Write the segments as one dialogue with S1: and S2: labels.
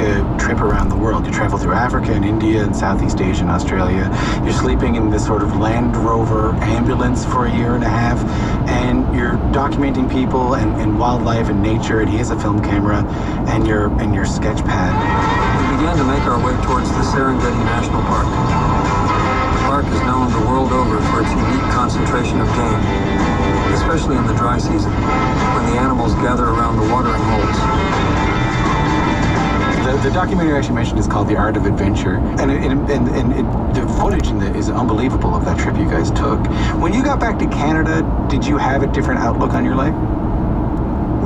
S1: a trip around the world. You travel through Africa and India and Southeast Asia and Australia. You're sleeping in this sort of Land Rover ambulance for a year and a half, and you're documenting people and wildlife and nature, and he has a film camera and your sketch pad.
S2: We began to make our way towards the Serengeti National Park. The park is known the world over for its unique concentration of game, especially in the dry season, when the animals gather around the watering holes.
S1: The documentary I actually mentioned is called The Art of Adventure, and the footage is unbelievable of that trip you guys took. When you got back to Canada, did you have a different outlook on your life?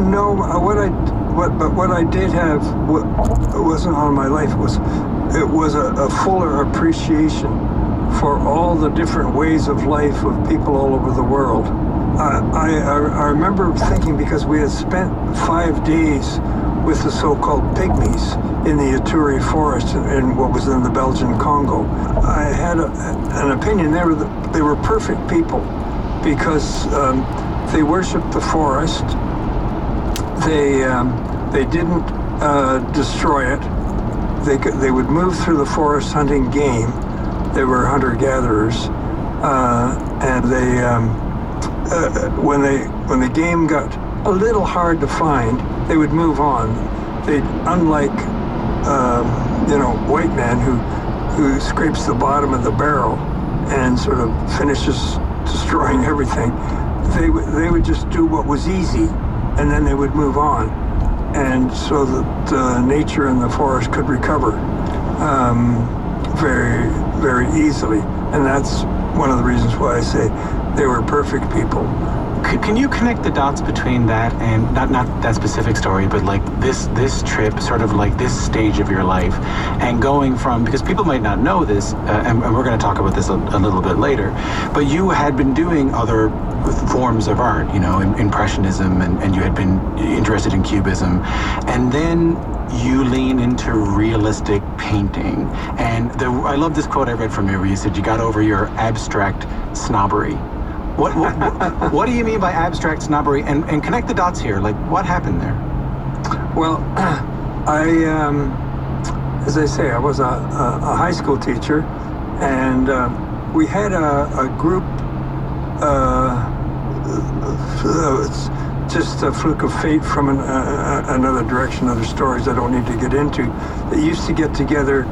S3: No, what I did have, it wasn't on my life, it was a fuller appreciation for all the different ways of life of people all over the world. I remember thinking, because we had spent 5 days with the so-called pygmies in the Ituri forest in what was then the Belgian Congo. I had an opinion. They were perfect people because they worshipped the forest. They didn't destroy it. They would move through the forest hunting game. They were hunter-gatherers, and when the game got a little hard to find, they would move on. Unlike white man who scrapes the bottom of the barrel and sort of finishes destroying everything, they would just do what was easy, and then they would move on, and so that nature and the forest could recover very, very easily. And that's one of the reasons why I say they were perfect people.
S1: Can you connect the dots between that and not that specific story, but like this trip, sort of like this stage of your life, and going from, because people might not know this, and we're going to talk about this a little bit later, but you had been doing other forms of art, Impressionism, and you had been interested in Cubism, and then you lean into realistic painting. And I love this quote I read from you where you said you got over your abstract snobbery. What do you mean by abstract snobbery? And connect the dots here. Like, what happened there?
S3: Well, as I say, I was a high school teacher, and we had a group. It's just a fluke of fate from another direction, other stories I don't need to get into. They used to get together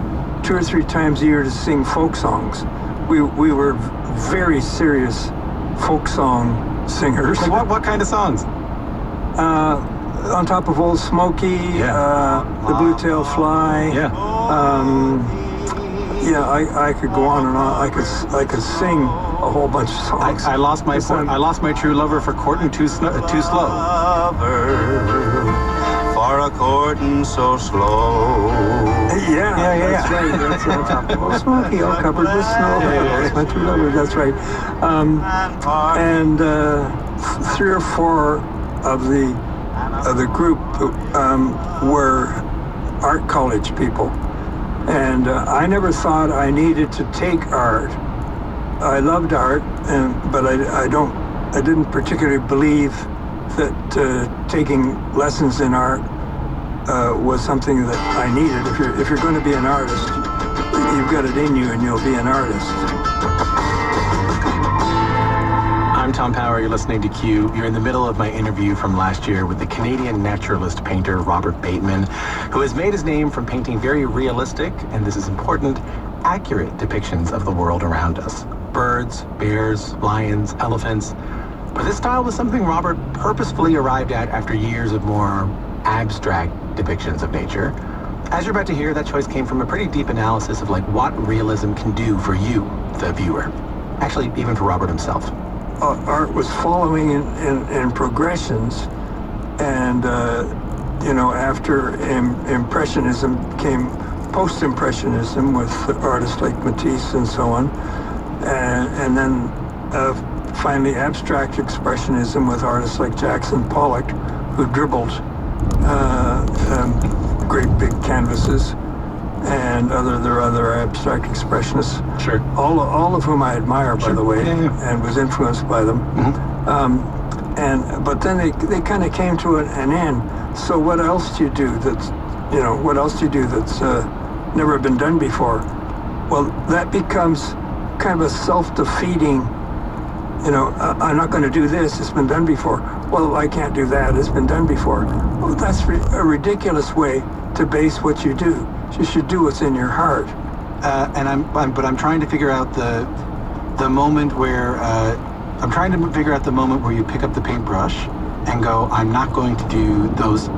S3: 2 or 3 times a year to sing folk songs. We were very serious folk song singers.
S1: What kind of songs?
S3: On Top of Old Smoky, The Blue-Tailed Fly. I could go on and on. I could sing a whole bunch of songs.
S1: I lost my true lover for courting too slow. For a courting so slow.
S3: That's right. That's on Top of Old Smoky, all covered with snow. That's my true lover. That's right. And 3 or 4 of the group were art college people. And I never thought I needed to take art. I loved art, but I didn't particularly believe that taking lessons in art was something that I needed. If you're going to be an artist, you've got it in you, and you'll be an artist.
S1: I'm Tom Power, you're listening to Q. You're in the middle of my interview from last year with the Canadian naturalist painter Robert Bateman, who has made his name from painting very realistic, and this is important, accurate depictions of the world around us. Birds, bears, lions, elephants. But this style was something Robert purposefully arrived at after years of more abstract depictions of nature. As you're about to hear, that choice came from a pretty deep analysis of like what realism can do for you, the viewer. Actually, even for Robert himself.
S3: Art was following in progressions, and after Impressionism came Post-Impressionism with artists like Matisse and so on, and then finally Abstract Expressionism with artists like Jackson Pollock, who dribbled great big canvases, and other abstract expressionists.
S1: Sure.
S3: All of whom I admire, by the way, and was influenced by them. Mm-hmm. But then they kind of came to an end. So what else do you do what else do you do that's never been done before? Well, that becomes kind of a self-defeating, I'm not going to do this, it's been done before. Well, I can't do that, it's been done before. Well, that's a ridiculous way to base what you do. You should do what's in your heart.
S1: But I'm trying to figure out the moment where you pick up the paintbrush and go, I'm not going to do those.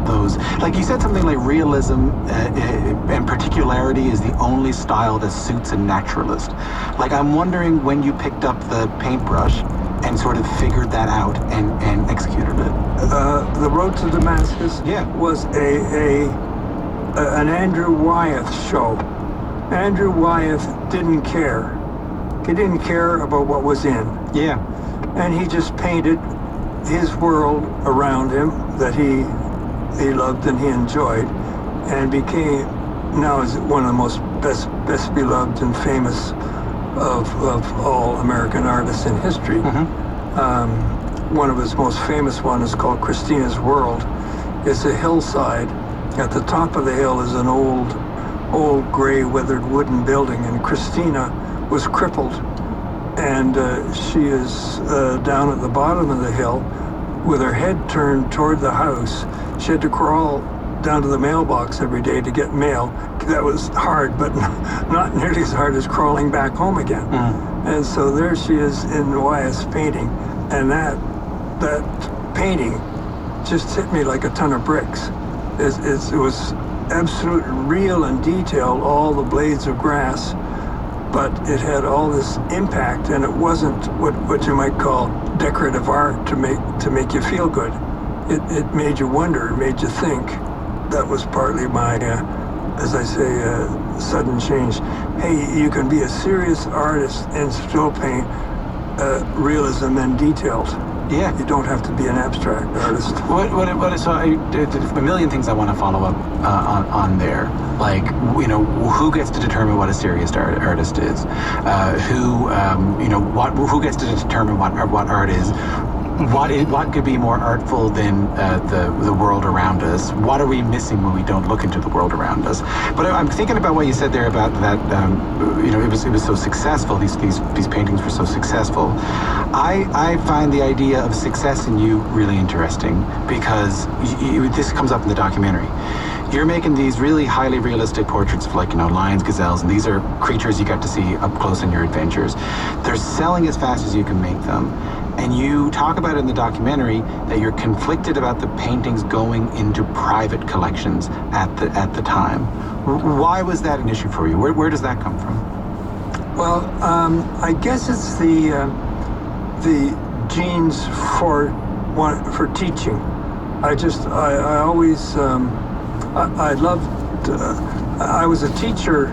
S1: Like you said, something like realism and particularity is the only style that suits a naturalist. Like, I'm wondering when you picked up the paintbrush and sort of figured that out and executed it.
S3: The Road to Damascus was an Andrew Wyeth show. Andrew Wyeth didn't care. He didn't care about what was in.
S1: Yeah.
S3: And he just painted his world around him that he loved and he enjoyed, and became now is one of the most best beloved and famous of all American artists in history. One of his most famous one is called Christina's World. It's a hillside. At the top of the hill is an old gray weathered wooden building, and Christina was crippled, and she is down at the bottom of the hill with her head turned toward the house. She had to crawl down to the mailbox every day to get mail. That was hard, but not nearly as hard as crawling back home again. And so there she is in Wyeth's painting, and that painting just hit me like a ton of bricks. It was absolutely real and detailed, all the blades of grass, but it had all this impact, and it wasn't what you might call decorative art to make you feel good. It made you wonder, it made you think. That was partly my, as I say, sudden change. Hey, you can be a serious artist and still paint realism and detailed.
S1: Yeah.
S3: You don't have to be an abstract artist.
S1: So a million things I want to follow up on there. Like, who gets to determine what a serious artist is? Who gets to determine what art is? What could be more artful than the world around us? What are we missing when we don't look into the world around us? But I'm thinking about what you said there about that. It was so successful. These paintings were so successful. I find the idea of success in you really interesting, because this comes up in the documentary. You're making these really highly realistic portraits of, lions, gazelles, and these are creatures you got to see up close in your adventures. They're selling as fast as you can make them. And you talk about in the documentary that you're conflicted about the paintings going into private collections at the time. Why was that an issue for you? Where does that come from?
S3: Well, I guess it's the genes for teaching. I always I loved. I was a teacher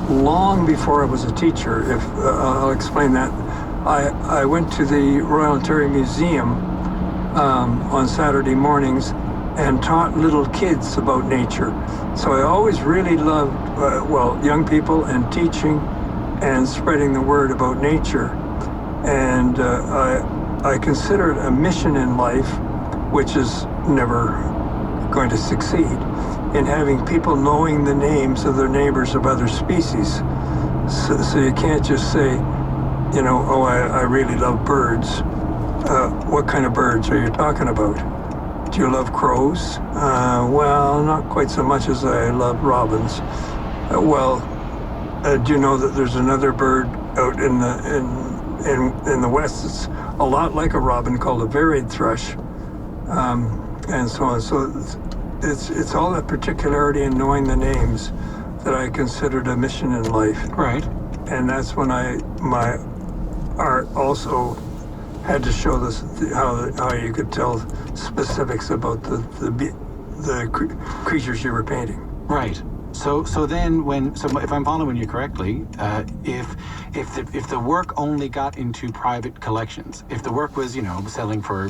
S3: long before I was a teacher. If I'll explain that. I went to the Royal Ontario Museum on Saturday mornings and taught little kids about nature. So I always really loved, young people and teaching and spreading the word about nature. And I consider it a mission in life, which is never going to succeed, in having people knowing the names of their neighbors of other species. So you can't just say, I really love birds. What kind of birds are you talking about? Do you love crows? Well, not quite so much as I love robins. Do you know that there's another bird out in the west that's a lot like a robin called a varied thrush, and so on. So it's all that particularity in knowing the names that I considered a mission in life.
S1: Right.
S3: And that's when my art also had to show this how you could tell specifics about the creatures you were painting.
S1: Right. So then if I'm following you correctly, if the work only got into private collections, if the work was selling for